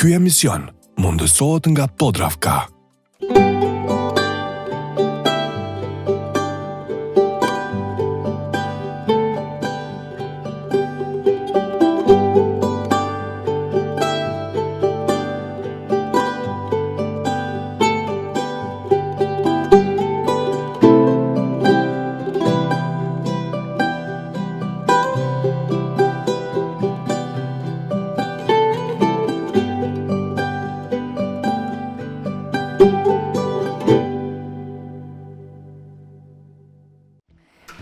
Ky emision mundësohet nga Podravka.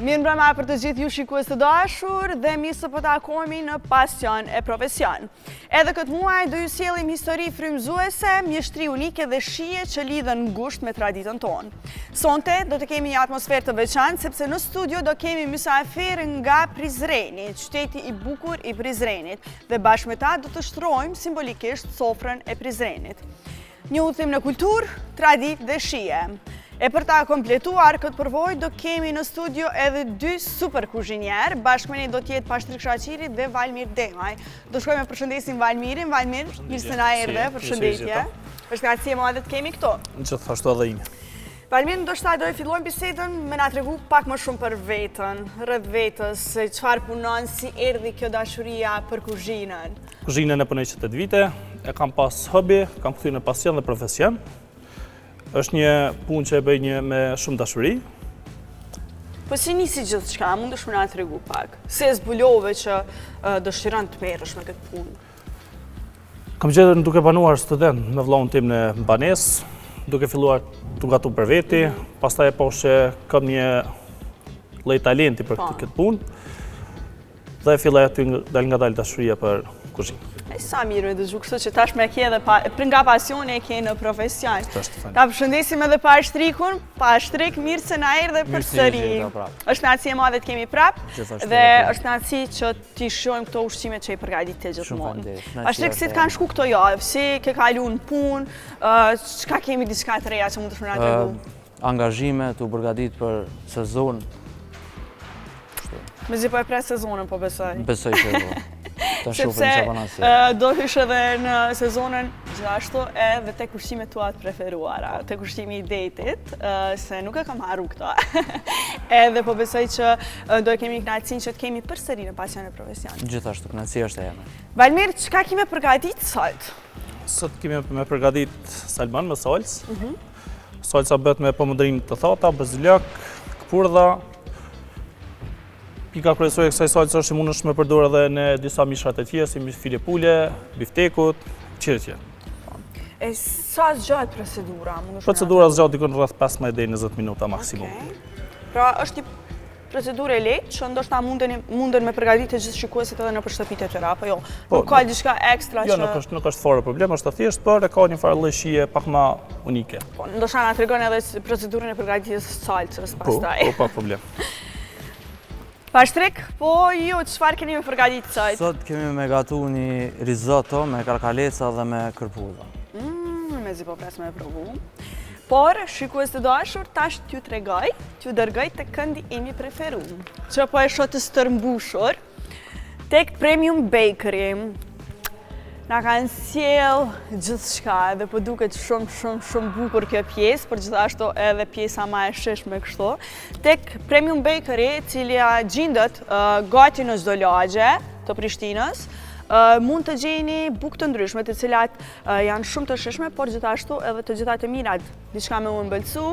Mirëmbrëma për të gjithë ju shikues të dashur dhe mirë se po takohemi në Pasion e Profesion. Edhe këtë muaj do ju sjellim histori frymëzuese, mjeshtri unike dhe shije që lidhen ngushtë me traditën tonë. Sonte do të kemi një atmosferë të veçantë sepse në studio do kemi mysafir nga Prizreni, qyteti i bukur i Prizrenit, dhe bashkë me ta do të shtrojmë simbolikisht sofrën e Prizrenit. Një udhëtim në kulturë, traditë dhe shije. E për ta kompletuar këtë përvojë do kemi në studio edhe dy super kuzhinjerë, bashkë me ne do t'jetë Pashtrik Shaqiri dhe Valmir Demaj. Do shkojmë e përshëndesim Valmirin. Valmir, mirë se na erdhe, përshëndetje. Përshëndetje madhe të kemi këto. Gjithashtu edhe ime. Valmir, ndoshta do e fillojmë bisedën me na tregu pak më shumë për veten, rreth vetës, se çfarë punon, si erdhi kjo dashuria për kuzhinën. Kuzhinën e punoj që 8 vite, e kam pas hobi, kam kthyer në pasion dhe profesion. Është një punë që e bëj me shumë dashuri. Po si nisi gjithçka, mundesh më na tregu pak? Se zbulove që dëshiron të merresh me këtë punë? Kam gjetur duke banuar student me vllahun tim në banesë, duke filluar të gatu për veti, pastaj e poshe kam një lloj talenti për këtë punë. Dhe filloi aty dal nga dashuria për kuzhinë. Sa mirë me dëgju, kështu që tash me ke edhe nga pasioni e ke në profesion. Ta përshëndesim edhe Pashtrikun. Pashtrik, mirë se na erdhe përsëri. Është kënaqësi e madhe të kemi prapë dhe është kënaqësi që t'i shohim këto ushqime që i përgatitet gjithmonë. Pashtrik, si të kanë shku këto javë, si ke kalu në punë, çka kemi diçka të reja që mund të na tregu? Angazhime, t'u përgatit për sezon. Mezi po e pres sezonën, po besoj. Besoj që po. Sepse do hysh edhe në sezonën gjithashtu edhe tek ushqimet tuat preferuara, tek ushqimi i detit, se nuk e kam harru këto. Edhe po besoj që do e kemi kënaqësinë që të kemi përsëri në Pasion e Profesion. Gjithashtu, kënaqësia është e jeme. Valmir, çka kemi përgatit sot? Sot kemi me përgatit salmon me salcë. Salca bëhet me pomodrin të thata, baziliak, këpurdha. Pika kryesore e kësaj salce është që mundesh me përdorë edhe në disa mishrat e tjera, si file pule, biftekut, etj. E sa zgjat procedura? Procedura zgjat dikon rreth 15 deri 20 minuta maksimum. Pra është një procedurë e lehtë që ndoshta munden me përgatitë gjithë shikuesit edhe në shtëpitë e tyre, apo jo? Nuk ka diçka ekstra që... Jo, nuk është fare problem, është thjesht, por e ka një farë lloj shije pak më unike. Po, ndoshta na tregon edhe procedurën e përgatitjes së salcës pastaj. Po, pa problem. Pashtrik, po ju, çfarë keni me përgatitur sot? Sot kemi me gatu një risotto me karkaleca dhe me kërpudha. Mezi po pres me provu. Por, shikues të dashur, tash t'ju tregoj, t'ju dërgoj të këndi imi preferuar, që po e shoh të stërmbushur tek Premium Bakery. Na kanë sjell gjithçka dhe po duket shumë bukur kjo pjesë, por gjithashtu edhe pjesa më e shishme kështu. Tek Premium Bakery, e cila gjendet gati në çdo lagje të Prishtinës, mund të gjeni bukë të ndryshme, të cilat janë shumë të shishme, por gjithashtu edhe të gjitha të mirat, diçka me u ëmbëlsu,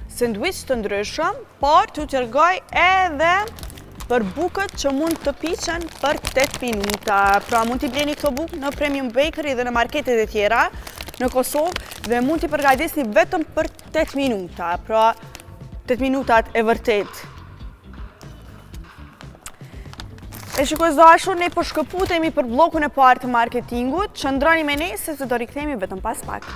sandwich të ndryshëm, por t'ju tregoj edhe për bukët që mund të piqen për 8 minuta. Pra mund t'i bleni këto bukë në Premium Bakery dhe në marketet e tjera në Kosovë dhe mund t'i përgatisni vetëm për 8 minuta. Pra 8 minutat e vërtet. E shikues dashur, ne po shkëputemi për bllokun e parë të marketingut. Qëndroni me ne sepse do rikthehemi vetëm pas pak.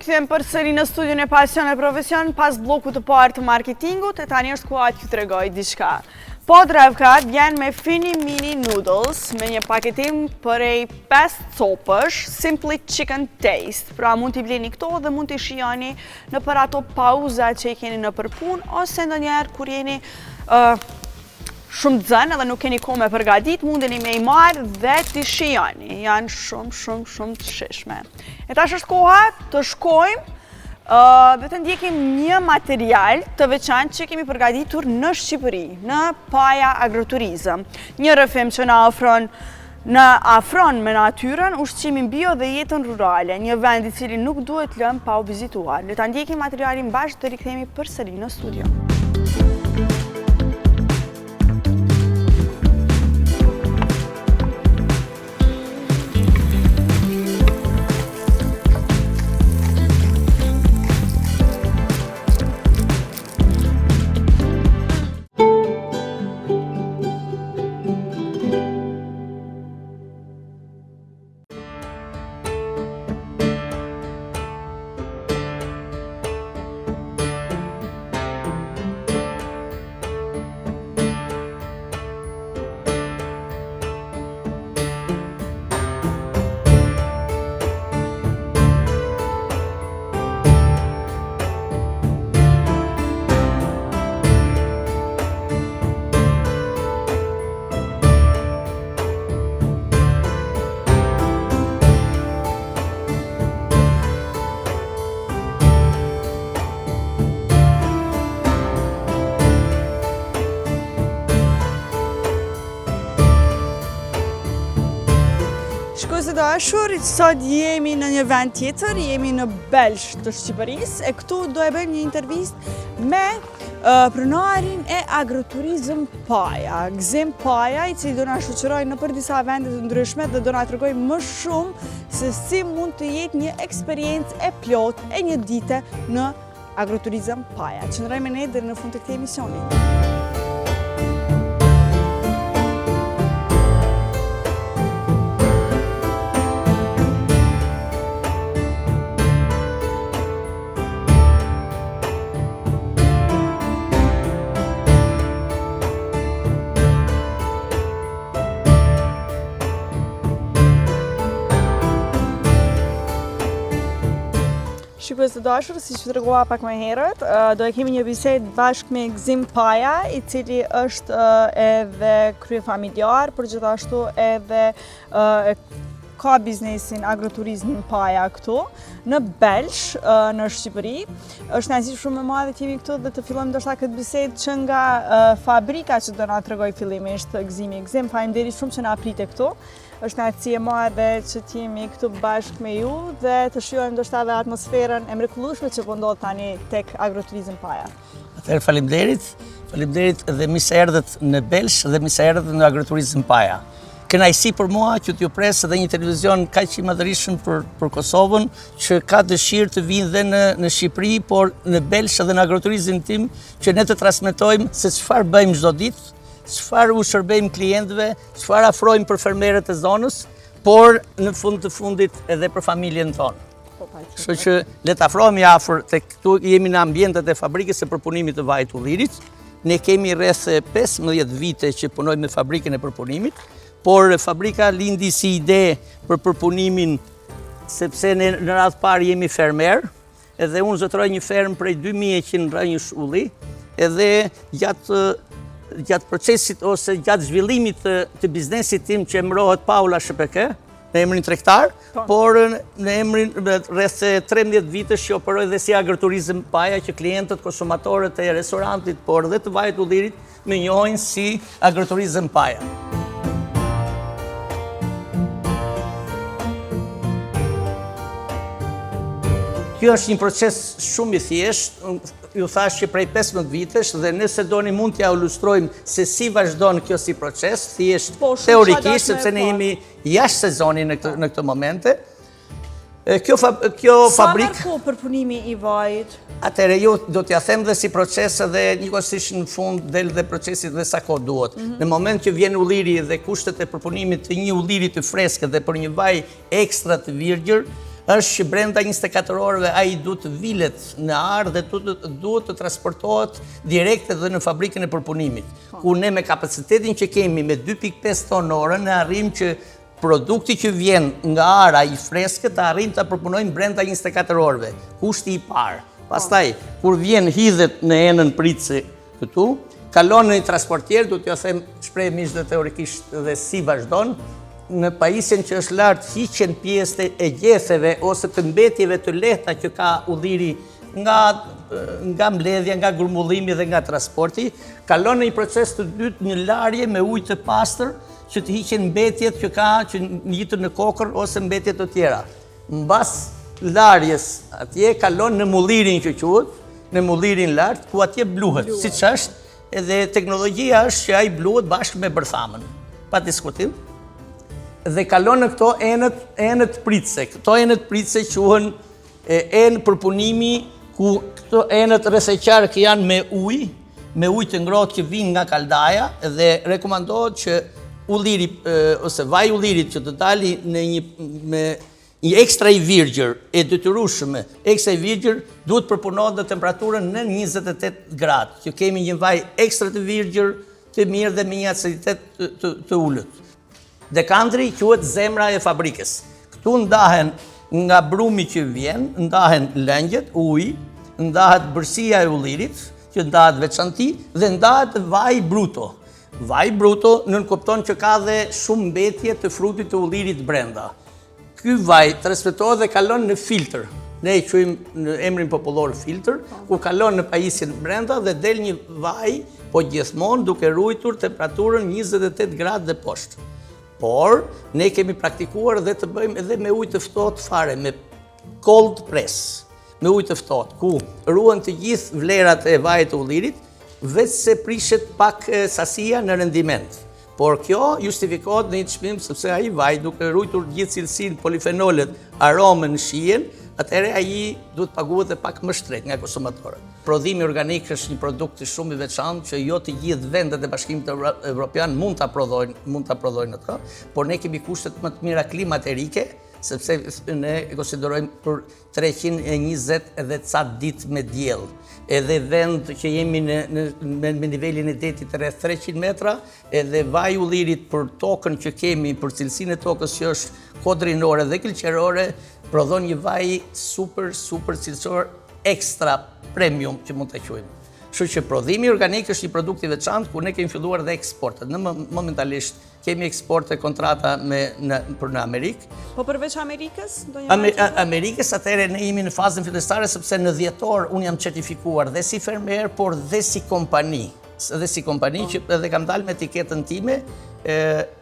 rikthem përsëri në studion e Pasion e Profesion pas bllokut të parë të marketingut e tani është koha t'ju tregoj diçka. Podravka vjen me Fini Mini Noodles me një paketim përej 5 copësh, Simply Chicken Taste. Pra mund t'i bleni këto dhe mund t'i shijoni në për ato pauza që i keni në përpun ose ndonjëherë kur jeni shumë zënë edhe nuk keni kohë me përgatit, mundeni me i marrë dhe t'i shijoni. Janë shumë të shishme. E tash është koha të shkojmë dhe të ndjekim një material të veçantë që kemi përgatitur në Shqipëri, në Paja Agroturizëm. Një rrëfim që na afron me natyrën, ushqimin bio dhe jetën rurale, një vend i cili nuk duhet lënë pa u vizituar. Le ta ndjekim materialin bashkë dhe rikthehemi përsëri në studio. Shikues të dashur, sot jemi në një vend tjetër, jemi në Belsh të Shqipërisë e këtu do e bëjmë një intervistë me pronarin e Agroturizëm Paja, Gzim Paja, i cili do na shoqërojë nëpër disa vende të ndryshme dhe do na tregojë më shumë se si mund të jetë një eksperiencë e plotë e një dite në Agroturizëm Paja. Qëndrojmë me ne deri në fund të këtij emisioni. Shikues të dashur, si që tregova pak më herët, do e kemi një bisedë bashkë me Gzim Paja, i cili është edhe kryefamiljar, por gjithashtu edhe ka biznesin Agroturizmin Paja këtu, në Belsh, në Shqipëri. Është kënaqësi shumë e madhe që jemi këtu dhe të fillojmë ndoshta këtë bisedë që nga fabrika që do na tregoj fillimisht Gzimi. Gzim, faleminderit shumë që na prite këtu. Është kënaqësi e madhe që t'jemi këtu bashkë me ju dhe të shijojmë ndoshta edhe atmosferën e mrekullueshme që po ndodh tani tek Agroturizëm Paja. Atëherë faleminderit dhe mirë se erdhët në Belsh dhe mirë se erdhët në Agroturizëm Paja. Kënaqësi për mua që t'ju pres edhe një televizion kaq i madhërisht për Kosovën, që ka dëshirë të vinë dhe në Shqipëri, por në Belsh dhe në agroturizmin tim, që ne të transmetojmë se çfarë bëjmë çdo ditë, çfarë u shërbejmë klientëve, çfarë afrojmë për fermerët e zonës, por në fund të fundit edhe për familjen tonë. Kështu që le të afrohemi afër, këtu jemi në ambientet e fabrikës së përpunimit të vajit ullirit. Ne kemi rreth 15 vite që punojmë me fabrikën e përpunimit, por fabrika lindi si ide për përpunimin sepse ne në radhë parë jemi fermer, edhe unë zotëroj një fermë prej 2100 rënjësh ulli, edhe gjatë procesit ose gjatë zhvillimit të biznesit tim që emërohet Paula SHPK, në emrin tregtar, por në emrin rreth 13 vitesh që operoj dhe si Agroturizëm Paja, që klientët, konsumatorët e restorantit, por dhe të vajit ullirit më njohin si Agroturizëm Paja. Kjo është një proces shumë i thjeshtë, ju thash që prej 15 vitesh dhe nëse doni mund t'ja ilustrojmë se si vazhdon kjo si proces, thjesht teorikisht, sepse ne jemi jashtë sezoni në këtë momente. Kjo fabrik... Sa marko përpunimi i vajit? Atëre, ju do t'ja them dhe si proces dhe njëkohësisht në fund del dhe procesit dhe sa kohë duhet. Në moment që vjen ulliri dhe kushtet e përpunimit të një ulliri të freskët dhe për një vaj ekstra të virgjër, është që brenda 24 orëve ai duhet të vilet në arë dhe duhet të transportohet direkt edhe në fabrikën e përpunimit. Ku ne me kapacitetin që kemi me 2.5 tonë orë, ne arrim që produkti që vjen nga ara i freskët të arrim të përpunojmë brenda 24 orëve. Kushti i parë. Pastaj, kur vjen hidhet në enën pritse këtu, kalon në një transportier, du t'jo them shprehmisht dhe teorikisht dhe si vazhdon, në pajisjen që është lartë hiqen pjesët e gjetheve ose të mbetjeve të lehta që ka udhiri nga mbledhja, nga grumullimi dhe nga transporti, kalon në një proces të dytë një larje me ujë të pastër që të hiqen mbetjet që njitën në kokër ose mbetjet të tjera. Mbas larjes atje kalon në mullirin që quhet, në mullirin lartë, ku atje bluhet, siç është, edhe teknologjia është që ai bluhet bashkë me bërthamën, pa diskutim. Dhe kalon në këto enët pritse. Këto enët pritse quhen enë përpunimi, ku këto enët rrethëqark janë me ujë të ngrohtë që vinë nga kaldaja, dhe rekomandohet që ulliri ose vaj ullirit që të dali në një ekstra i virgjër e detyrueshme, ekstra i virgjër duhet përpunohet në temperaturën në 28 gradë, që kemi një vaj ekstra të virgjër, të mirë dhe me një aciditet të ullët. Dekantri quhet zemra e fabrikës. Këtu ndahen nga brumi që vjen, ndahen lëngjet, uji, ndahet bërësia e ullirit, që ndahet veçanti, dhe ndahet vaj bruto. Vaj bruto nënkupton që ka dhe shumë mbetje të frutit të ullirit brenda. Ky vaj transmetohet dhe kalon në filtr. Ne i quajmë në emrin popullor filtr, ku kalon në pajisjen brenda dhe del një vaj, po gjithmonë duke ruajtur temperaturën 28 gradë dhe poshtë. Por, ne kemi praktikuar dhe të bëjmë edhe me ujë të ftohtë fare, me cold press, me ujë të ftohtë, ku ruhen të gjithë vlerat e vajit të ullirit, veç se prishet pak sasia në rendiment. Por kjo justifikohet në një çmim sepse ai vaj duke ruajtur gjithë cilësinë, polifenolet, aromën, shijen, atëherë ai duhet paguhet dhe pak më shtret nga konsumatorët. Prodhimi organik është një produkt shumë i veçantë që jo të gjithë vendet e Bashkimit Evropian mund ta prodhojnë atë, por ne kemi kushtet më të mira klimaterike, sepse ne e konsiderojmë për 320 edhe ca ditë me diell. Edhe vend që jemi me nivelin e detit rreth 300 metra, edhe vaj ullirit për tokën që kemi, për cilësinë e tokës që është kodrinore dhe kilqerore, prodhon një vaj super cilësor, ekstra premium që mund të quajmë. Kështu që prodhimi organik është një produkt i veçantë ku ne kemi filluar dhe eksportet. Në momentalisht kemi eksporte kontrata për në Amerikë. Po përveç Amerikës? Amerikës atëherë ne jemi në fazën fillestare sepse në dhjetor unë jam certifikuar dhe si fermer, por dhe si kompani. Dhe si kompani që edhe kam dalë me etiketën time,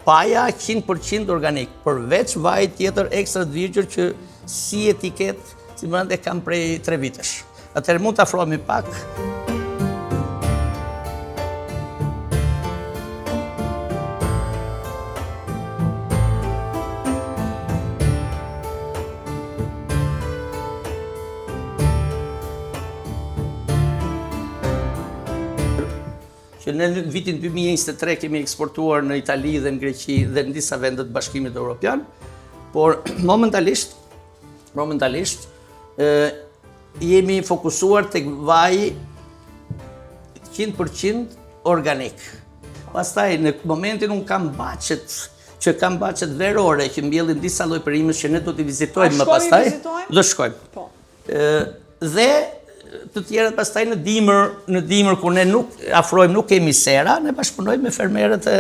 paja 100% organik, përveç vaj tjetër ekstra të virgjër që si etiket, si më rënde kam prej 3 vitesh. Atëherë mund të afrohemi pak. Që në vitin 2023 kemi eksportuar në Itali dhe në Greqi dhe në disa vendet të Bashkimit Evropian, por momentalisht jemi fokusuar tek vaj 100% organik. Pastaj në momentin unë kam bachet verore që mbjellin disa lloj perimësh që ne do t'i vizitojmë më pastaj. Do shkojmë. Dhe të tjerët pastaj në dimër kur ne nuk afrojmë, nuk kemi sera, ne bashkëpunojmë me fermerët e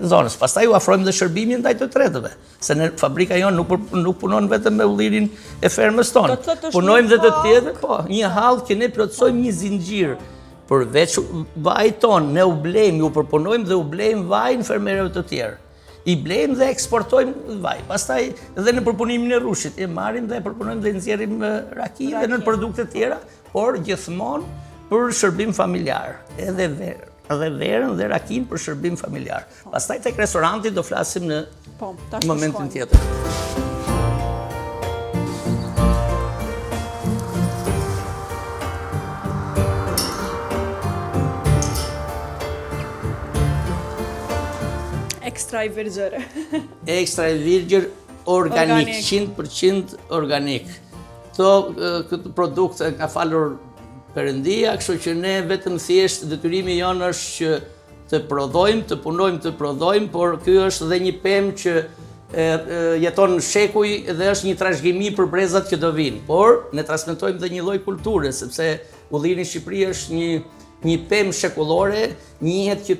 zonës. Pastaj u afrojmë dhe shërbimin ndaj të tretëve, se në fabrika jonë nuk punon vetëm me ullirin e fermës tonë. Punojmë dhe të tjetër, po, një hall që ne plotësojmë një zinxhir. Përveç vajit tonë, ne u blejmë, ju përpunojmë dhe u blejmë vajin fermerëve të tjerë. I blejmë dhe eksportojmë vaj. Pastaj edhe në përpunimin e rrushit, e marrim dhe përpunojmë dhe nxjerrim raki dhe në produkte tjera, por gjithmonë për shërbim familjar. Edhe verën dhe rakin për shërbim familjar. Pastaj tek restoranti do flasim në momentin tjetër. Ekstra i virgjër. Ekstra i virgjër organik, 100% organik. Këtë produkt ka falur Perëndia, kështu që ne vetëm thjesht detyrimi jonë është që të prodhojmë, të punojmë, të prodhojmë, por ky është dhe një pemë që jeton në shekuj dhe është një trashëgimi për brezat që do vinë. Por ne transmetojmë dhe një lloj kulture, sepse Ulliri në Shqipëri është një pemë shekullore, njihet që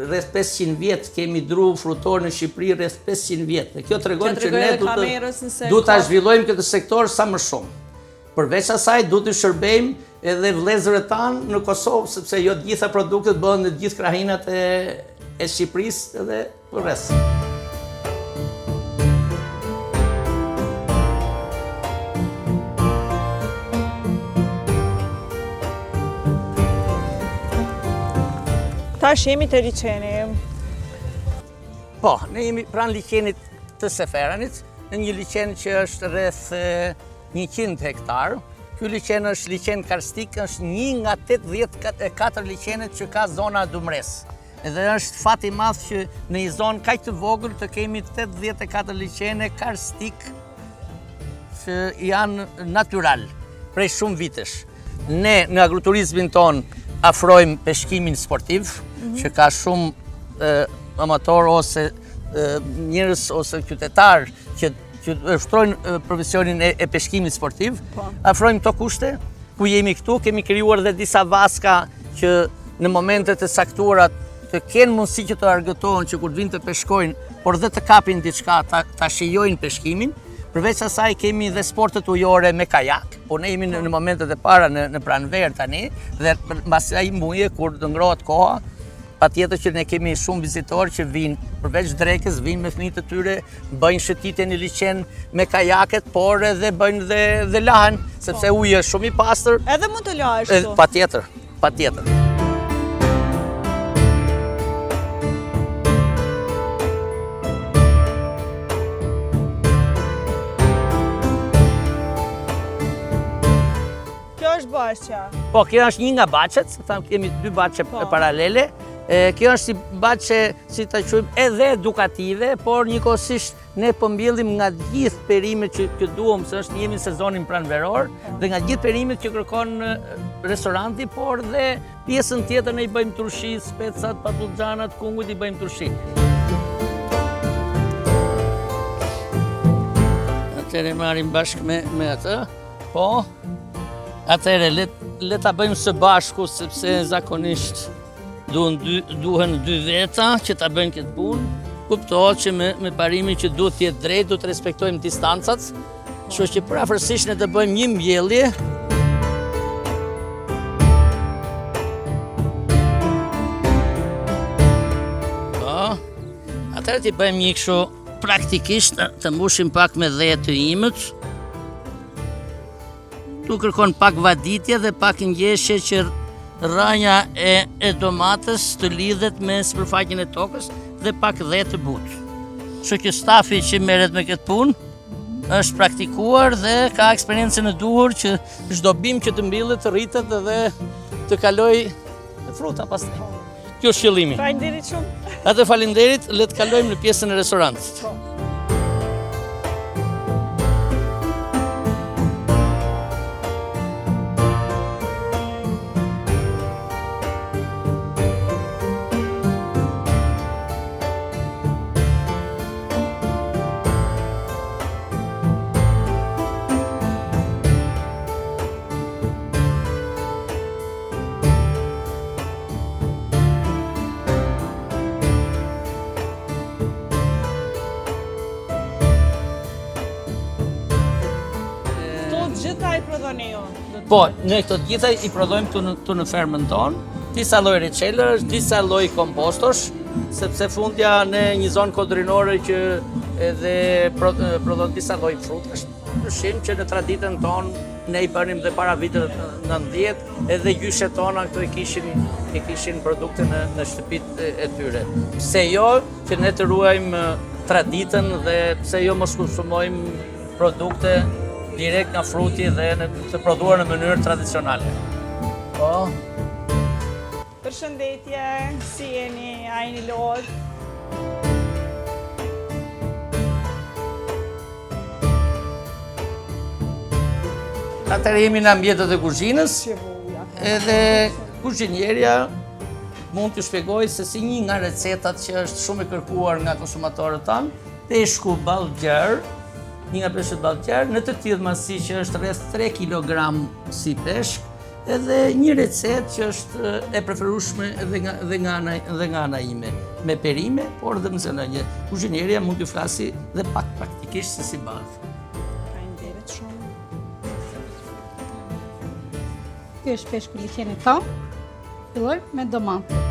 rreth 500 vjet kemi dru frutor në Shqipëri rreth 500 vjet. Dhe kjo tregon që ne duhet ta zhvillojmë këtë sektor sa më shumë. Përveç asaj duhet të shërbejmë edhe vëllezërët tanë në Kosovë, sepse jo të gjitha produktet bëhen në të gjithë krahinat e Shqipërisë edhe përreth. Tash jemi të liçeni. Po, ne jemi pranë liçenit të Seferanit, në një liçen që është rreth 100 hektar. Ky liçen është liçen karstik, është një nga 84 liçenet që ka zona Dumres. Edhe është fat i madh që në një zonë kaq të vogël të kemi 84 liçene karstik që janë natyral prej shumë vitesh. Ne në agroturizmin ton afrojmë peshkimin sportiv, që ka shumë amator ose njerëz ose qytetar që ushtrojnë profesionin e peshkimit sportiv. Afrojmë këto kushte, ku jemi këtu, kemi krijuar dhe disa vaska që në momentet e saktuara të kenë mundësi që të argëtohen që kur vinë të peshkojnë, por dhe të kapin diçka, ta shijojnë peshkimin. Përveç asaj kemi dhe sportet ujore me kajak, po ne jemi në momentet e para në pranverë tani, dhe mbas ai muaji kur të ngrohet koha, patjetër që ne kemi shumë vizitorë që vinë përveç drekës, vinë me fëmijët e tyre, bëjnë shëtitje në liçen me kajaket, por edhe bëjnë dhe lahen, sepse uji është shumë i pastër. Edhe mund të lahesh këtu. Patjetër. Baqja. Po, kjo është një nga baqet, kemi 2 baqe paralele. Kjo është si baqe, si ta quajmë, edhe edukative, por njëkohësisht ne po mbjellim nga gjithë perimet që duam, se jemi në sezonin pranveror, dhe nga gjithë perimet që kërkon restoranti, por dhe pjesën tjetër ne i bëjmë turshi, specat, patlıxhanat, kungujt i bëjmë turshi. Atëherë marrim bashkë me atë. Po. Atëherë, le ta bëjmë së bashku, sepse zakonisht duhen 2 veta që ta bëjnë këtë punë. Kuptohet që me parimin që duhet të jetë drejt, duhet të respektojmë distancat. Kështu që përafërsisht ne të bëjmë një mbjellje. Po. Atëherë ti bëjmë një kështu praktikisht, të mbushim pak me dhe të imët. Tu kërkon pak vaditje dhe pak ngjeshje që rranja e domates të lidhet me sipërfaqen e tokës dhe pak dhe të butë. Kështu që stafi që merret me këtë punë është praktikuar dhe ka eksperiencën e duhur që çdo bim që të mbillet të rritet dhe të kaloj fruta pastaj. Kjo është qëllimi. Faleminderit shumë. Atë faleminderit, le të kalojmë në pjesën e restorantit. Po, ne këto gjitha i prodhojmë këtu në fermën tonë, disa lloj reçelësh, disa lloj kompostosh, sepse fundja në një zonë kodrinore që edhe prodhon disa lloj frutash. Përshim që në traditën tonë ne i bënim dhe para vitit 90, edhe gjyshet tona këto i kishin produkte në shtëpitë e tyre. Pse jo që ne të ruajmë traditën dhe pse jo mos konsumojmë produkte direkt nga fruti dhe të prodhuar në mënyrë tradicionale. Po. Përshëndetje, si jeni, a jeni lodh? Atëherë jemi në ambientet e kuzhinës, edhe kuzhinierja mund t'ju shpjegoj se si një nga recetat që është shumë e kërkuar nga konsumatorët tanë, peshku ballgjer, një nga peshqet ballgjer, në të tillë masi që është rreth 3 kg si peshk, edhe një recet që është e preferueshme edhe nga ana ime, me perime, por dhe më zënënje. Kuzhinierja mund t'ju flasi dhe pak praktikisht se si bëhet. Faleminderit shumë. Ky është peshku liqeni tonë. Fillojmë me domatë.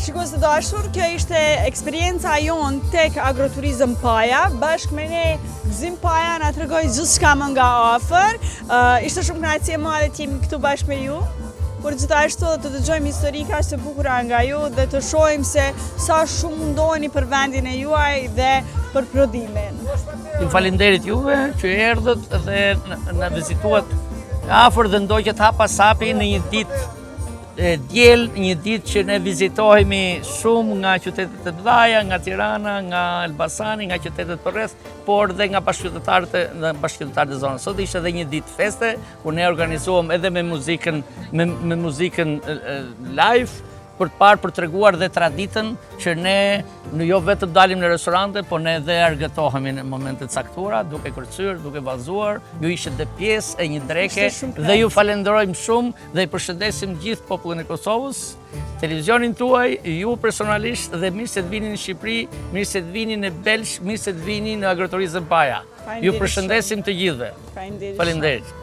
Shikues të dashur, kjo ishte eksperienca jonë tek Agroturizëm Paja. Bashkë me ne Gzim Paja na tregoi gjithçka më nga afër. Ishte shumë kënaqësi e madhe të jemi këtu bashkë me ju. Por gjithashtu të dëgjojmë historika të bukura nga ju dhe të shohim se sa shumë mundoheni për vendin e juaj dhe për prodhimin. Ju falenderit juve që erdhët dhe na vizituat afër dhe ndoqët hapa sapi në një ditë diel, një ditë që ne vizitohemi shumë nga qytetet e mëdha, nga Tirana, nga Elbasani, nga qytetet përreth, por dhe nga bashkëqytetarët e zonës. Sot ishte edhe një ditë feste, ku ne organizuam edhe me muzikën live, për të parë për treguar dhe traditën që ne jo vetëm dalim në restorante, po ne dhe argëtohemi në momentet caktuara, duke kërcyer, duke vallëzuar. Ju ishte dhe pjesë e një dreke dhe ju falenderojmë shumë dhe i përshëndesim gjithë popullin e Kosovës, televizionin tuaj, ju personalisht dhe mirë se të vini në Shqipëri, mirë se të vini në Belsh, mirë se të vini në Agroturizëm Paja. Ju përshëndesim të gjithëve. Faleminderit.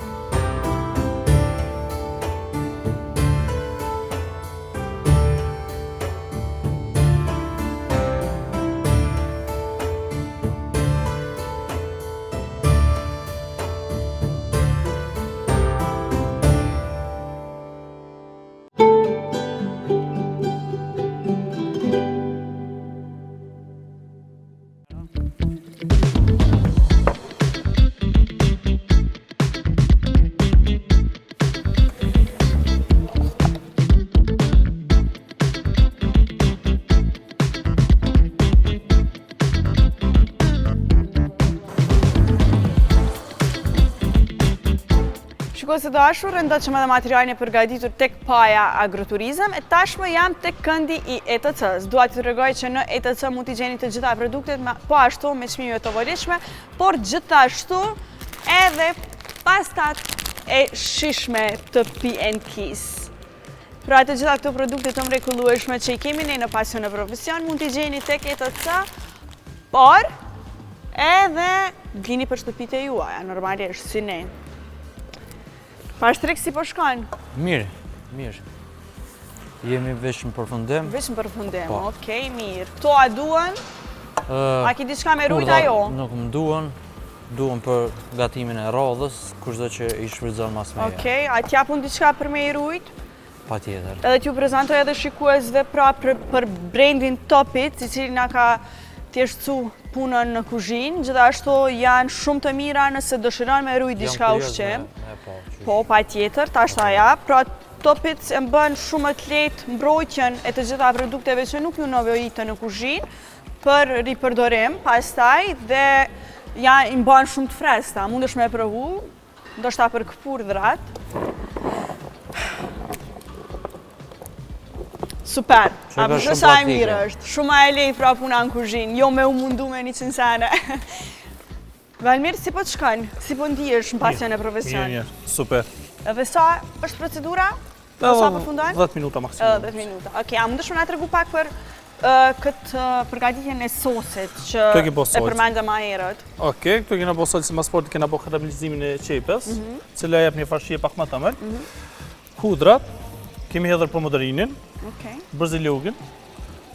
Shikues të dashur, ndaqëm edhe materialin e përgatitur tek Paja Agroturizëm e tashmë jam tek këndi i ETC-s. Dua t'ju tregoj që në ETC mund t'i gjeni të gjitha produktet, po ashtu me çmime të volitshme, por gjithashtu edhe pastat e shishme të PNK's. Pra të gjitha këto produkte të mrekullueshme që i kemi ne në Pasion e Profesion mund t'i gjeni tek ETC, por edhe blini për shtëpitë e juaja, normalisht si ne. Pashtrik si po shkojnë? Mirë. Jemi veç në përfundim. Veç në përfundim, okej, mirë. Këto a duhen? A ki diçka me rujt ajo? Nuk më duhen për gatimin e rodhës, kushdo që i shfrytëzon mas meja. Okej, a t'japun diçka për me i rujt? Patjetër. Edhe t'ju prezantoj edhe shikuesve pra për brandin Topit, i cili na ka thjeshtësu punën në kuzhinë, gjithashtu janë shumë të mira nëse dëshiron me rujt diçka ushqim. Po, patjetër, tash ta jap. Pra Topit e bën shumë të lehtë mbrojtjen e të gjitha produkteve që nuk ju nevojiten në kuzhinë për ripërdorim pastaj dhe i bën shumë të freskëta. Mundesh me provu, ndoshta për këpurdhrat. Super, apështu sa e mirë është. Shumë e lehtë pra puna në kuzhinë, jo me u mundu me 100 sene. Valmir, si po të shkojnë? Si po ndihesh në Pasion e Profesion? Mirë, super. Edhe sa është procedura? Sa përfundon? 10 minuta maksimum. 10 minuta. Okej, a mundesh më na tregu pak për këtë përgatitjen e sosit që Këtu e ke bo e sos. përmenda ma herët. Okej, këtu kena bo salcë mas sporti, kena bo karamelizimin e qepës, cila jep një farshie pak më tëmël. Hudrat, kemi hedhur pomodorinin, Okej. braziliogën,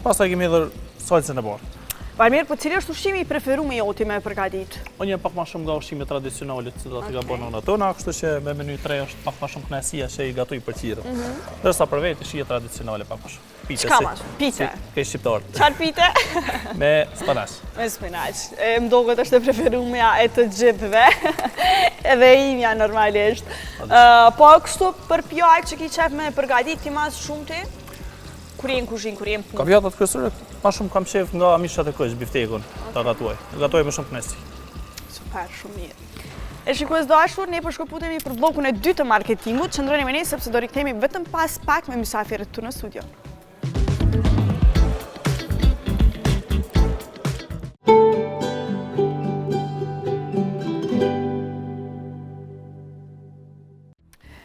pastaj kemi hedhur salcën e bardhë. Valmir, po cili është ushqimi i preferuar joti me përgatit? Unë jam pak më shumë nga ushqimet tradicionale që do t'i gabon nona tona, kështu që me menu 3 është pak më shumë kënaqësia që i gatoj për qirën. Ndërsa për vetë shije tradicionale pak më shumë. Pite. Çka mash? Pite. Ke shqiptar. Çfarë pite? Me spanaç. Me spinaq. Më duket është e preferuar e të gjithëve. Edhe imja normalisht. Po kështu për pjallë që ki qef me përgatit ti mas shumë ti? Kur jenë kuzhinë, kur jenë punë? Ka pjatat kryesore, ma shumë kam qef nga mishat e kësh, biftekun, ta gatuaj. Gatuaj me shumë kënaqësi. Super, shumë mirë. E shikues dashur, ne po shkëputemi për bllokun e 2 të marketingut, qëndroni me ne sepse do rikthehemi vetëm pas pak me mysafirët tu në studio.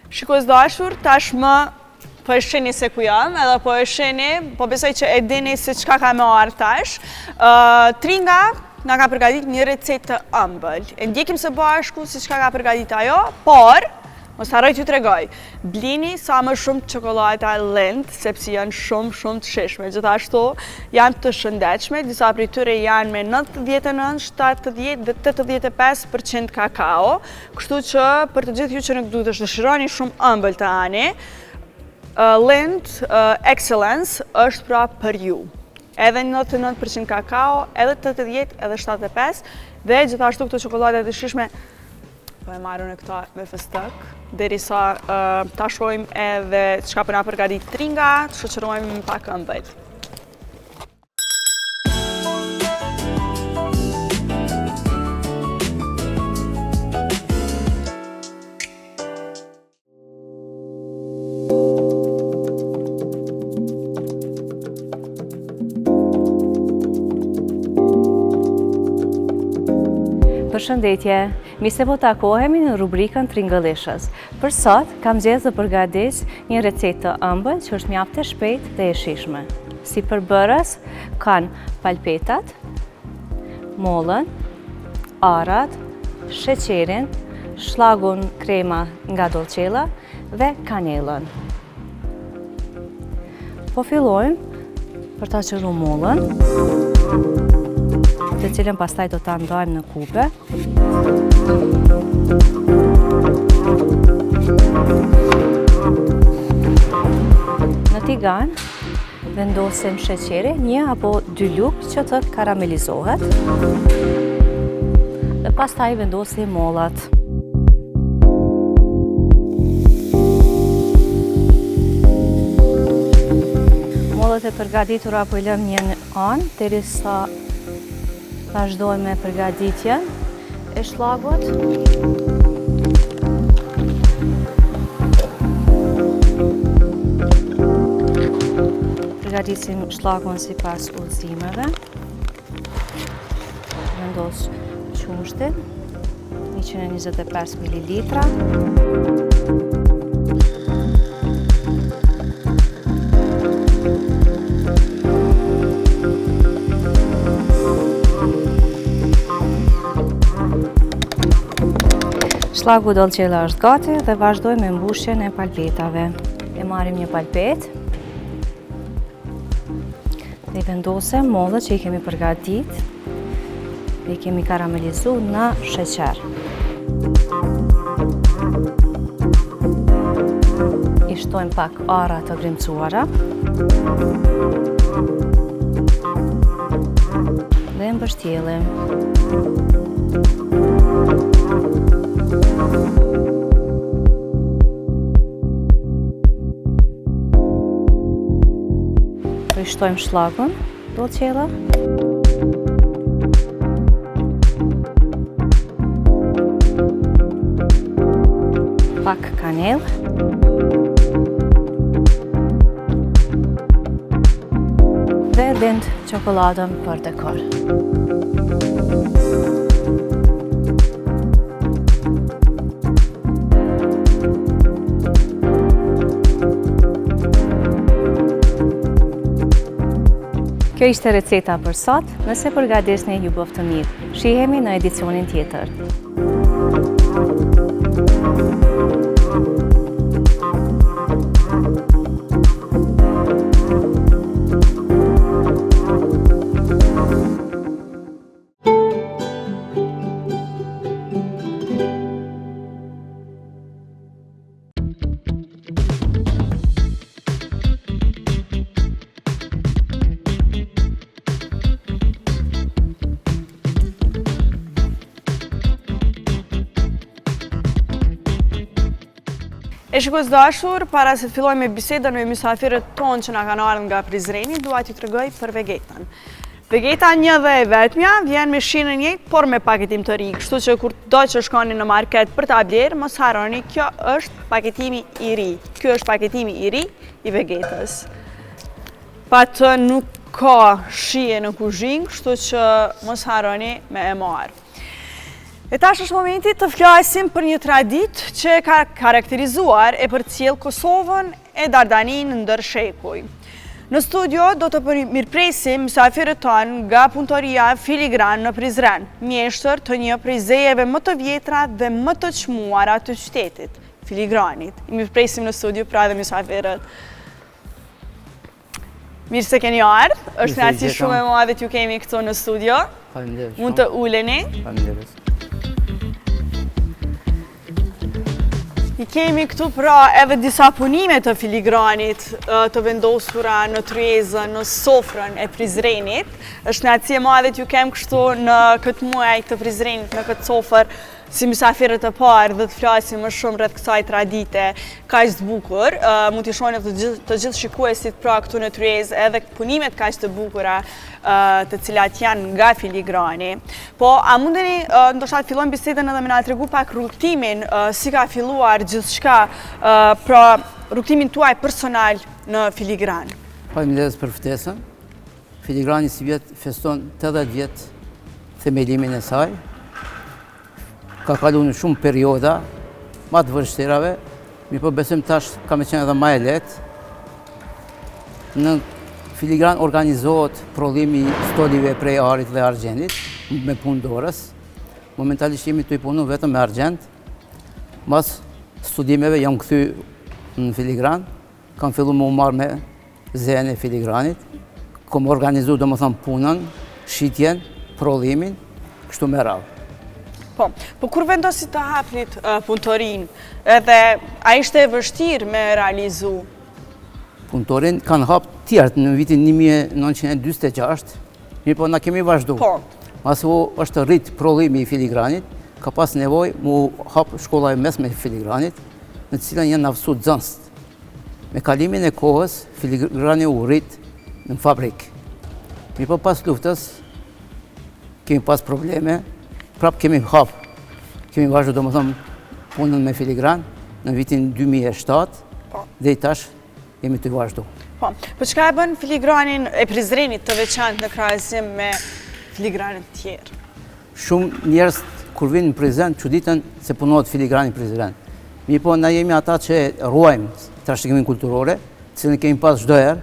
Shikues dashur, tashmë po e sheni se ku jam, edhe po e sheni, po besoj që e dini se çka ka me ardhur tash. Tringa na ka përgatit një recetë të ëmbël. E ndjekim së bashku si çka ka përgatit ajo, por mos harroj t'ju tregoj. Blini sa më shumë çokolada Lind, sepse janë shumë të shishme. Gjithashtu janë të shëndetshme, disa prej tyre janë me 99, 70 dhe 85% kakao. Kështu që për të gjithë ju që nuk duhet të dëshironi shumë ëmbël të ani, Lind Excellence është pra për ju. Edhe 99% kakao, edhe 80, edhe 75, dhe gjithashtu këto çokolada të shishme po e marrën e këta me festëk, derisa ta shohim edhe çka po na përgatit Tringa, të shoqërojmë pak ëmbël. Përshëndetje, mi se po takohemi në rubrikën Tringëllishës. Për sot, kam zgjedhur të përgatis një recetë të ëmbël që është mjaft e shpejtë dhe e shijshme. Si përbërës, kanë palpetat, mollën, arat, sheqerin, shlagun krema nga dolcella dhe kanelën. Po fillojmë për ta qëru mollën, të cilën pastaj do ta ndajmë në kupe. Në tigan vendosim sheqeri, 1 apo 2 lugë që të karamelizohet. Dhe pastaj vendosim mollat. Mollat e përgatitura po i lëm një anë derisa vazhdojmë me përgatitjen e shlagut. Përgatisim shlagun sipas udhëzimeve. Vendos qumshtin, 125 ml. Shlagu dolcella është gati dhe vazhdojmë me mbushjen e palpetave. E marrim një palpet dhe vendosem mollët që i kemi përgatit dhe i kemi karamelizuar në sheqer. I shtojmë pak ara të grimcuara dhe mbështjellim. Shtojmë shlagun, dolcella. Pak kanel. Dhe dend çokoladën për dekor. Kjo ishte receta për sot, nëse përgatesni ju bëftë mirë. Shihemi në edicionin tjetër. E shikues dashur, para se të fillojmë me bisedën me mysafirët tonë që na kanë ardhur nga Prizreni, dua t'ju tregoj për vegetën. Vegeta një dhe e vetmja vjen me shinën e njëjtë, por me paketim të ri, kështu që kur do që shkoni në market për ta blerë, mos harroni, kjo është paketimi i ri. Ky është paketimi i ri i vegetës. Pa të nuk ka shije në kuzhinë, kështu që mos harroni me e marrë. E tash është momenti të flasim për një traditë që ka karakterizuar e përcjell Kosovën e Dardaninë ndër shekuj. Në studio do të mirëpresim mysafirët tonë nga punëtoria Filigran në Prizren, mjeshtër të një prej zejeve më të vjetra dhe më të çmuara të qytetit, Filigranit. I mirëpresim në studio pra dhe mysafirët. Mirë se keni ardhur, është kënaqësi shumë e madhe t'ju kemi këtu në studio. Faleminderit. Mund të uleni. Faleminderit. I kemi këtu pra edhe disa punime të Filigranit të vendosura në tryezën, në sofrën e Prizrenit. Është kënaqësi e madhe t'ju kem kështu në këtë muaj të Prizrenit, në këtë sofër, si mysafirët e parë dhe të flasim më shumë rreth kësaj tradite kaq të bukur. Mund t'i shohni të gjithë shikuesit pra këtu në tryezë edhe punimet kaq të bukura të cilat janë nga Filigrani. Po, a mundeni ndoshta të fillojmë bisedën edhe me na tregu pak rrugtimin, si ka filluar gjithçka, pra rrugtimin tuaj personal në Filigran. Faleminderit për ftesën. Filigrani si vjet feston 80 vjet themelimin e saj. Ka kaluar në shumë perioda, ma të vështirave, mi po besojmë tash ka me qenë edhe ma e lehtë. Në Filigran organizohet prodhimi i stolive prej arit dhe argjendit me punë dorës. Momentalisht jemi të i punu vetëm me argjend. Mas studimeve jam kthy në Filigran, kam fillu më marrë me zejën e Filigranit, kom organizu do më thëmë punën, shitjen, prodhimin, kështu me radhë. Po kur vendosit të hapnit punëtorin, edhe a ishte e vështirë me realizu? Punëtorin kanë hap tjertë në vitin 1946, mirë po na kemi vazhdu. Masë është rrit prodhimi i Filigranit, ka pas nevoj mu hap shkolla e mesme i Filigranit, në cilën janë nafsu dzënst. Me kalimin e kohës, Filigrani u rrit në fabrikë. Mirë po pas luftës, kemi pas probleme, prapë kemi hap, kemi vazhdu do më thëmë punën me Filigran në vitin 2007 dhe i tash jemi të vazhdu. Po çka e bën Filigranin e Prizrenit të veçantë në krahasim me Filigranit tjerë? Shumë njerëz kur vinë në Prizren çuditën se punohet Filigrani në Prizren. Mi po na jemi ata që ruajmë trashëgimin kulturore, cilën kemi pas çdo herë.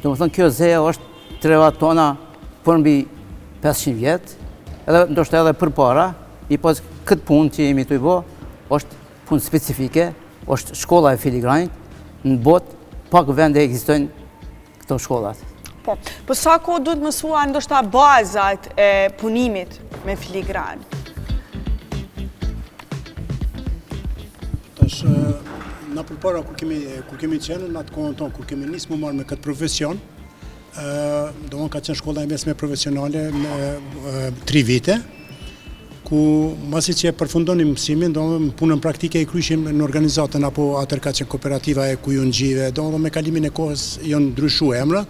Do më thënë kjo zeja është trevat tona për mbi 500 vjet. Edhe ndoshta edhe për para, i pas këtë punë që jemi të i bo, është punë specifike, është shkolla e Filigranit, në botë pak vende ekzistojnë këto shkollat. Po sa kohë duhet mësua ndoshta bazat e punimit me Filigran? Tash, na përpara kur kemi qenë, në atë kohën tonë, kur kemi nisë më marrë me këtë profesion, do më ka qenë shkolla e mesme profesionale me 3 vite, ku masi që e përfundonim mësimin, do më punën praktike e kryshim në organizatën apo atër ka qenë kooperativa e kujungjive, do më me kalimin e kohës jonë ndryshu emra,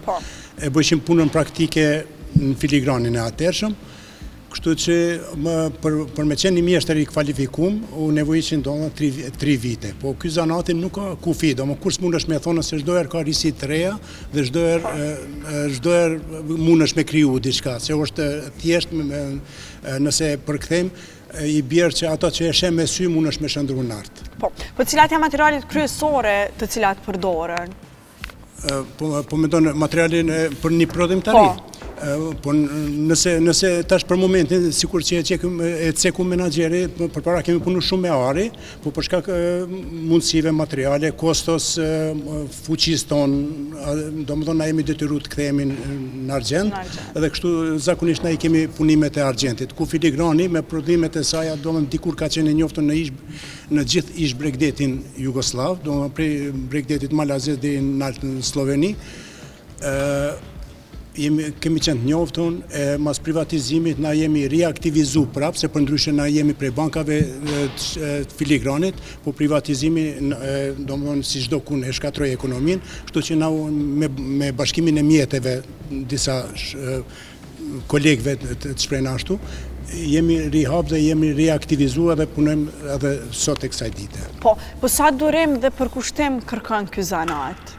e bëjshim punën praktike në Filigranin e atërshëm, kështu që për me qenë një mjeshtër i kvalifikum, u nevojishin do më 3 vite. Po ky zanatin nuk ka kufi, do më kur s'mund është me thonë se çdo herë ka risi të reja dhe çdo herë mund është me kriju diçka, se është thjesht nëse përkthejmë i bjerë që ato që e shem me sy mund është me shëndru në artë. Po cilat janë materialet kryesore të cilat përdoren? Po me donë materialin për një prodhim të ri? Po nëse tash për momentin, sikur që e ceku menaxheri, përpara kemi punu shumë me ari, po për shkak mundësive materiale, kostos, fuqis ton, domethënë na jemi detyruar të kthehemi në argjent, edhe kështu zakonisht na i kemi punimet e argjentit. Ku filigrani me prodhimet e saj, domethënë dikur ka qenë e njoftën në gjithë ish Bregdetin Jugoslav, domethënë prej Bregdetit malazez deri në Altë Sloveni. Kemi qenë të njoftun, mas privatizimit na jemi reaktivizu prapë, se për ndryshe na jemi prej bankave të filigranit, po privatizimi, domethënë si çdo kun e shkatroi ekonominë, kështu që na me bashkimin e mjeteve, disa kolegëve të shprehna ashtu, jemi rihap dhe jemi reaktivizu edhe punojmë edhe sot e kësaj dite. Po sa durim dhe përkushtim kërkon ky zanat?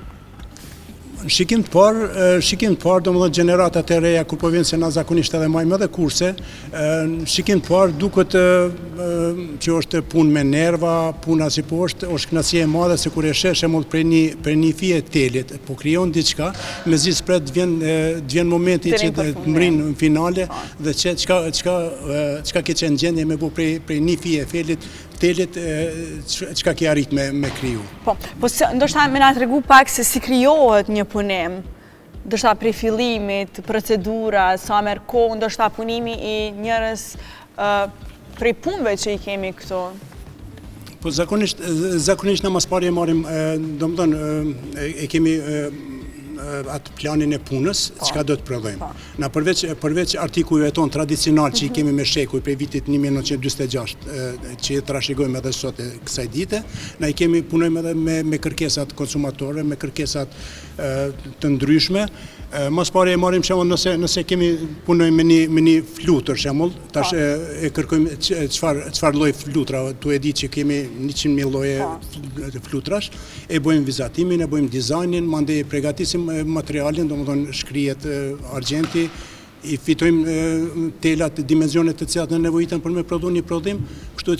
Në shikim të parë, domethënë gjeneratat e reja, kur po vjen se na zakonisht edhe majmë edhe kurse, në shikim të parë duket që është punë me nerva, puna si po është kënaqësi e madhe se kur e shesh për një fije telit, po krijon diçka, mezi spret vjen momenti që të mrin në finale dhe çka ke qenë gjendje me bu prej një fije telit çka ke arrit me kriju. Po ndoshta më na tregu pak se si krijohet një punim, ndoshta prej fillimit, procedura, sa merr kohë, ndoshta punimi i njerëz prej punëve që i kemi këtu. Po zakonisht na mas pari e marrim, domethënë e kemi atë planin e punës, çka do të prodhojmë. Na përveç artikujve tonë tradicional që i kemi me shekuj prej vitit 1946, që i trashëgojmë edhe sot e kësaj dite, na i kemi punojmë edhe me kërkesat konsumatore, me kërkesat të ndryshme. Mas pari e marrim shembull nëse kemi punojmë me një flutër shembull, tash e kërkojmë çfarë lloj flutra, tu e di që kemi 100.000 lloje flutrash, e bëjmë vizatimin, e bëjmë dizajnin, mandej e përgatisim materialin, domethënë shkrihet argjenti, i fitojmë telat, dimensionet të cilat në nevojiten për me prodhu një prodhim, kështu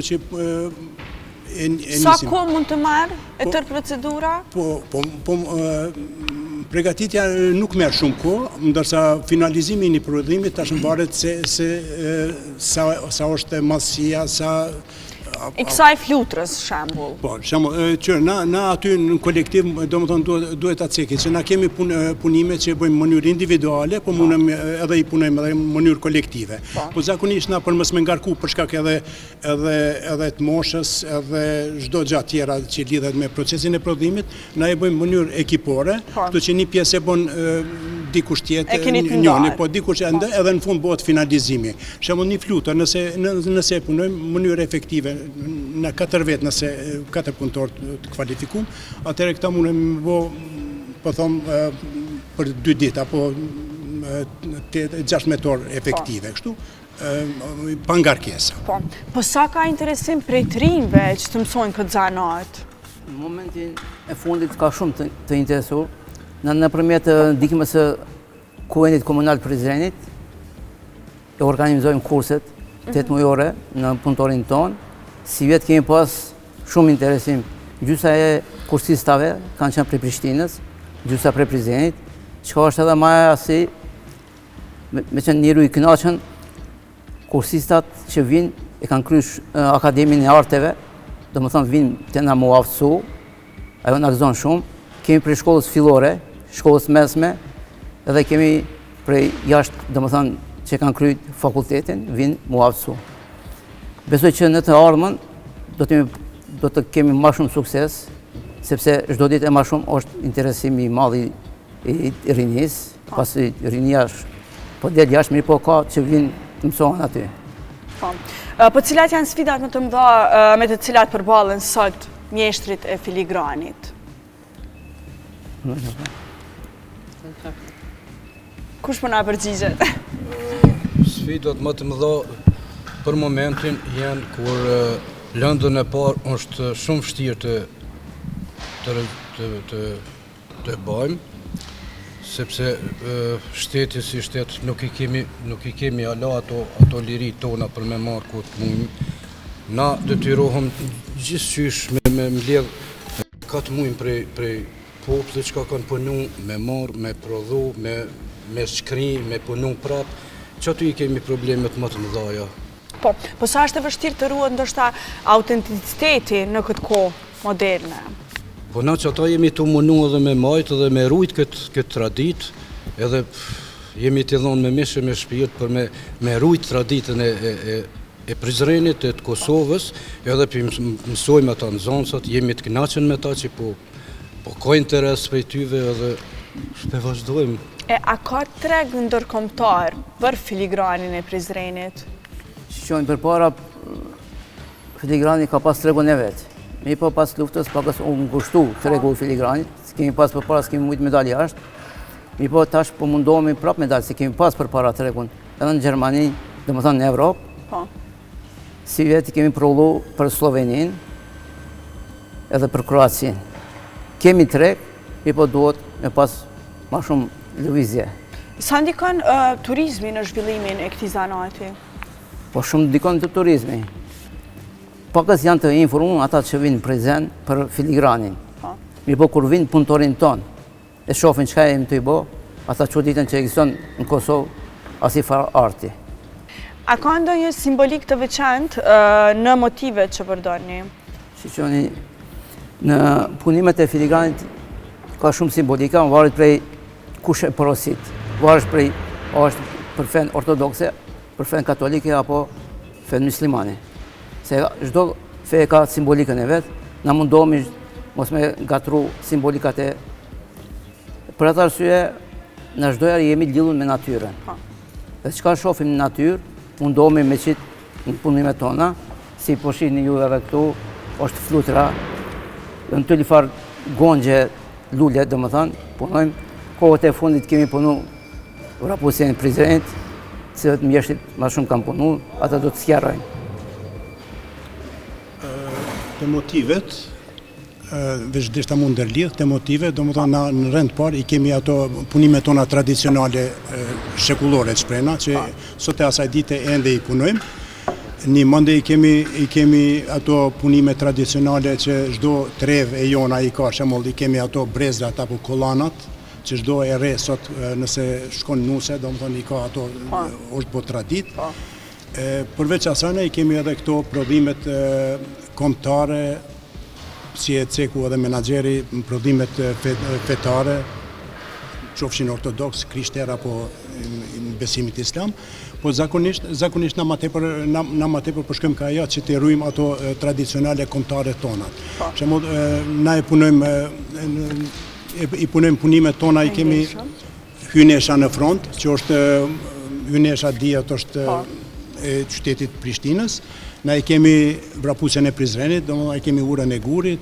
që sa kohë mund të marrë e tërë procedura? Pregatitja nuk merr shumë kohë, ndërsa finalizimi i një prodhimi tash varet se sa është madhësia, sa i kësaj flutrës, shembull. Po, shembull, që na aty në kolektiv, domethënë duhet ta cekë që na kemi punime që bëjmë në mënyrë individuale, po mundem edhe i punojmë edhe në mënyrë kolektive. Po zakonisht na për mos me ngarku për shkak edhe të moshës, edhe çdo gjë tjera që lidhet me procesin e prodhimit, na e bëjmë në mënyrë ekipore, kështu që një pjesë e bën dikush tjetër, njëri, po dikush edhe në fund bëhet finalizimi. Shembull një flutër, nëse e punojmë në mënyrë efektive, në 4 vetë, nëse 4 punëtor të kvalifikuar, atëherë këta mundem bo, po them, për 2 ditë apo 16 orë efektive, kështu, pa ngarkesa. Po sa ka interesim prej të rinjve që të mësojnë këtë zanat? Në momentin e fundit ka shumë të interesuar. Nëpërmjet ndihmës së Kuvenit Komunal të Prizrenit e organizojmë kurset 8 mujore në punëtorin tonë. Si vetë kemi pas shumë interesim. Gjysa e kursistave kanë qenë prej Prishtinës, gjysa prej Prizrenit, çka është edhe më asi me qenë njëru i kënaqur kursistat që vinë e kanë kryer Akademinë e Arteve, domethënë vinë të na muaftësu, ajo na gëzon shumë. Kemi prej shkollës fillore, shkollës mesme, edhe kemi prej jashtë, domethënë që kanë kryer fakultetin, vinë muaftësu. Besoj që në të ardhmen do të kemi më shumë sukses, sepse çdo ditë e më shumë është interesimi i madh i rinisë, pasi rinia po del jashtë, mirë po ka që vinë të mësohen aty. Po cilat janë sfidat më të mëdha me të cilat përballen sot mjeshtrit e filigranit? Kush po na përgjigjet? Sfidat më të mëdha për momentin janë kur lëndën e parë është shumë vështirë të bëjmë, sepse shteti si shtet nuk i kemi ala ato liri tona për me marrë ku të mujmë. Na detyrohem gjithçysh me mbledh 4 muaj prej popullit që kanë punu, me marrë, me prodhu, me shkri, me punu prap, që aty i kemi problemet më të mëdhaja. Po sa është e vështirë të ruhet ndoshta autenticiteti në këtë kohë moderne? Po na që ata jemi të munu edhe me majtë edhe me rujt këtë tradit, edhe jemi të dhonë me mishe me shpirt për me rujt traditën e Prizrenit, e të Kosovës, edhe për mësojmë ata në zonësat, jemi të knaqen me ta që po ka interes për tyve edhe shpe vazhdojmë. A ka treg ndërkombëtar për filigranin e Prizrenit? Shqojnë për para, filigrani ka pas tregun e vetë. Mi po pas luftës pakës u ngushtu tregu filigranit, si kemi pas për para, s'kemi mujtë medalje ashtë. Mi po tash po mundohemi prap medalje, si kemi pas për para tregun, edhe në Gjermani, dhe më thënë në Evropë. Si vetë kemi prollu për Slovenin, edhe për Kroacin. Kemi treg, mi po duhet me pas ma shumë lëvizje. Sa ndikon turizmi në zhvillimin e këtij zanati? Po shumë ndikon të turizmi. Pakës janë të informuar ata që vinë prezen për filigranin. Mi po kur vinë punëtorin tonë, e shofin çka jemi të i bo, ata që ditën që ekziston në Kosovë asi far arti. A ka ndonjë simbolik të veçantë në motivet që përdorni? Shiqoni, në punimet e filigranit ka shumë simbolika, varet prej kush e porosit, varet prej është për fen ortodokse, për fen katolike apo fen muslimane. Se çdo fe ka simbolikën e vetë, na mundohemi mos me gatru simbolikat e... Për atë arsye, në çdo herë jemi lidhur me natyrën. Dhe çka shohim në natyrë, mundohemi me qitë në punimet tona, si po shihni ju edhe këtu, është flutra, në të lifar gongje, lule, dhe më thënë, punojmë. Kohët e fundit kemi punu vrapusjen e Prizrenit, cilët mjeshtit ma shumë kam punu, ata do të sqarojnë. Të motivet, veçdisht ta mund ndërlidh, të motivet, do më thonë në rend parë i kemi ato punimet tona tradicionale shekullore të shprehna, që sot e asaj dite ende i punojmë. Një mënde i kemi ato punime tradicionale që çdo trev e jona i ka, shembull i kemi ato brezrat apo kollanat, që çdo e re sot nëse shkon nuse, do më thonë i ka ato, është po tradit. Përveç asajna i kemi edhe këto prodhimet kombëtare, si e ceku edhe menaxheri, prodhimet fetare, qofshin ortodoks, krishter apo në besimit islam, po zakonisht na ma tepër përshkojmë ka ajo që të rrujmë ato tradicionale kombëtare tona. Shembull, na i punojmë punimet tona, i kemi hynesha në front, që është hynesha dihet është e qytetit Prishtinës. Na i kemi vrapusjen e Prizrenit, domethënë i kemi urën e Gurit,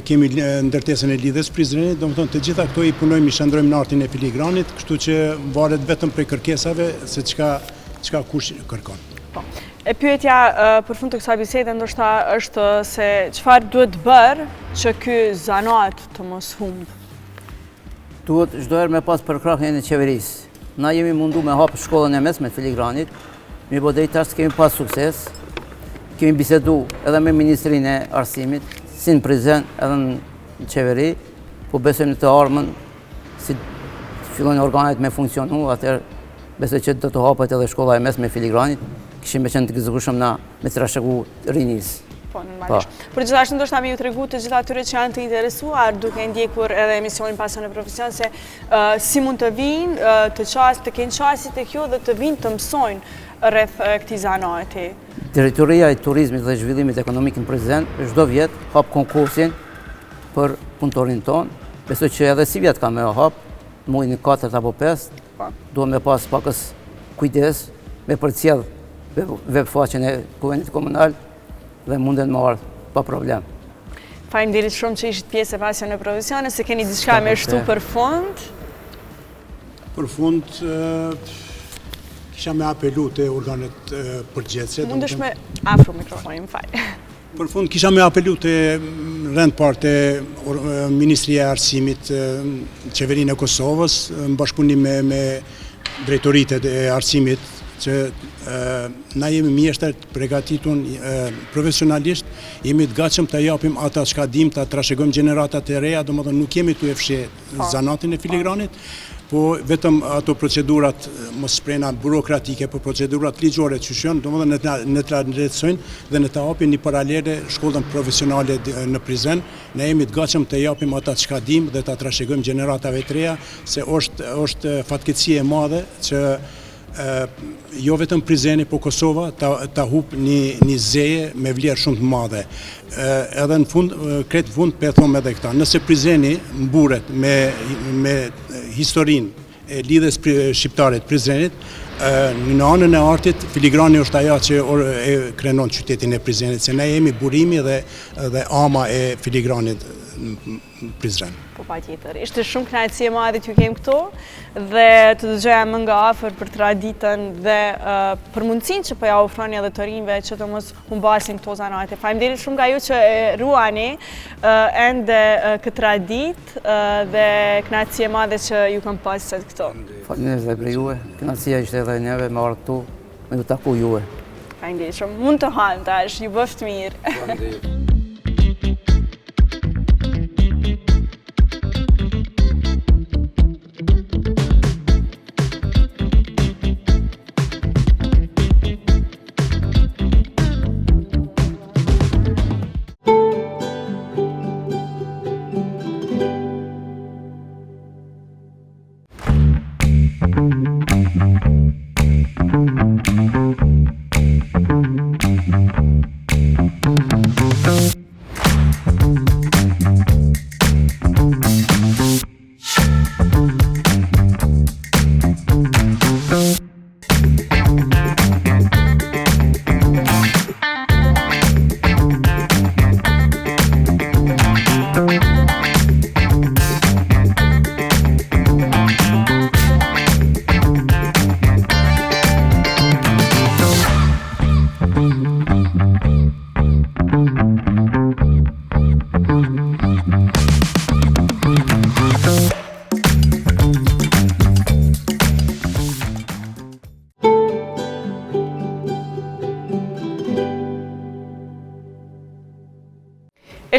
kemi ndërtesën e lidhjes Prizrenit, domethënë të gjitha këto i punojmë, i shndrojmë në artin e filigranit, kështu që varet vetëm prej kërkesave se çka kush kërkon. E pyetja për fund të kësaj bisede ndoshta është se çfarë duhet bërë që ky zanat të mos humbë? Duhet çdo herë me pas përkrahjen e qeverisë. Na jemi mundu me hapë shkollën e mesme të filigranit, mi po deri tash kemi pas sukses. Kemi bisedu edhe me Ministrinë e Arsimit, si në prezen edhe në qeveri, po besojmë në të ardhmen, si fillojnë organet me funksionu, atëherë besoj që do të hapet edhe shkolla e mesme e filigranit, kishim me qenë të gëzëkushëm na me trashëgu rinis. Po, normalisht. Por gjithashtu ndoshta më ju tregu të gjitha atyre që janë të interesuar duke ndjekur edhe emisionin Pasion e Profesion se si mund të vinë, të kenë qasje tek ju dhe të vinë të mësojnë rreth këtij zanati. Drejtoria e Turizmit dhe Zhvillimit Ekonomik në Prizren çdo vit hap konkursin për punëtorin ton. Besoj që edhe si vjet ka me hap, muajin e 4 apo 5, duhet me pas pakës kujdes me përcjell webfaqen e Kuvendit Komunal dhe munden me ardh pa problem. Faleminderit shumë që ishit pjesë e Pasion e Profesionit, se keni diçka më shtu për fund. Për fund kisha me apelu të organet përgjithëse. Mundesh me afro mikrofonin, më fal. Për fund kisha me apelu të rend parë të Ministria e Arsimit, Qeverinë e Kosovës, në bashkëpunim me drejtoritë e arsimit, që na jemi mjeshtër të përgatitur profesionalisht, jemi të gatshëm të japim ata çka dim, ta trashëgojmë gjeneratat e reja, domethënë nuk jemi tu e fshi zanatin e filigranit, po vetëm ato procedurat, mos shprehna burokratike, po procedurat ligjore që janë, domethënë në të ndërtojnë dhe në të hapin një paralele shkollën profesionale në Prizren. Ne jemi të gatshëm të japim ata çka dim dhe ta trashëgojmë gjeneratave të reja se është fatkeqësi e madhe që jo vetëm Prizreni, po Kosova ta hup një zeje me vlerë shumë të madhe. Edhe në fund, kretë fund, për e thomë edhe këta. Nëse Prizreni mburet me historinë e lidhjes shqiptare të Prizrenit, në anën e artit, Filigrani është ajo që e krenon qytetin e Prizrenit, se ne jemi burimi dhe ama e Filigranit në Prizren. Po patjetër. Ishte shumë kënaqësi e madhe që kem këtu dhe të dëgjoja më nga afër për traditën dhe për mundësinë që po ja ofroni edhe të rinjve që të mos humbasin këto zanate. Faleminderit shumë nga ju që e ruani ende këtë traditë dhe kënaqësi e madhe që ju kam pasur këtu. Faleminderit edhe për juve. Kënaqësia ishte edhe neve me ardhur këtu me të taku juve. Faleminderit shumë. Mund të hajmë tash, ju bëft mirë.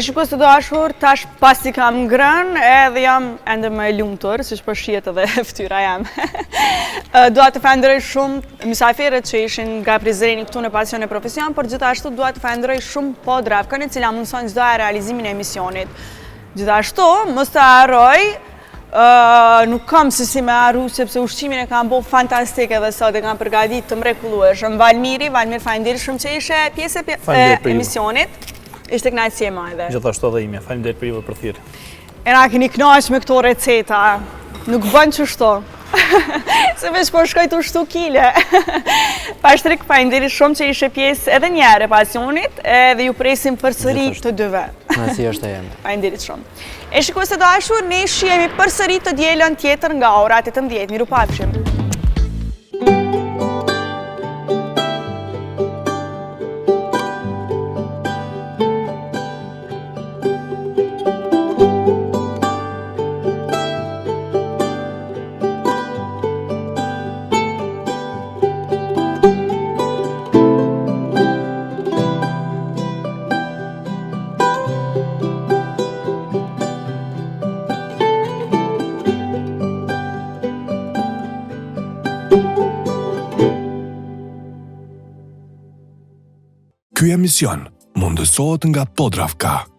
E shikues të dashur, tash pasi kam ngrënë edhe jam ende më e lumtur, siç po shihet edhe fytyra jam. Dua të falenderoj shumë mysafirët që ishin nga Prizreni këtu në Pasion e Profesion, por gjithashtu dua të falenderoj shumë Podravkën, e cila mundson çdo realizimin e emisionit. Gjithashtu, mos të harroj, nuk kam se si me arru, sepse ushqimin e kam bo fantastik edhe sot e kam përgatitur të mrekullueshëm. Valmir, falenderoj shumë që ishe pjesë e emisionit. Ishte kënaqësi e madhe. Gjithashtu edhe imja, faleminderit për juve për thirrje. E na keni kënaqur me këto receta, nuk bën çështo. Se veç po shkoj të ushtu kile. Pashtrik, faleminderit shumë që ishe pjesë edhe një herë e Pasionit, edhe ju presim përsëri të dyve. Kënaqësia është e jeme. Faleminderit shumë. E shikues të dashur, ne shihemi përsëri të dielën tjetër nga ora 18. Mirupafshim. Ky emision mundësohet nga Podravka.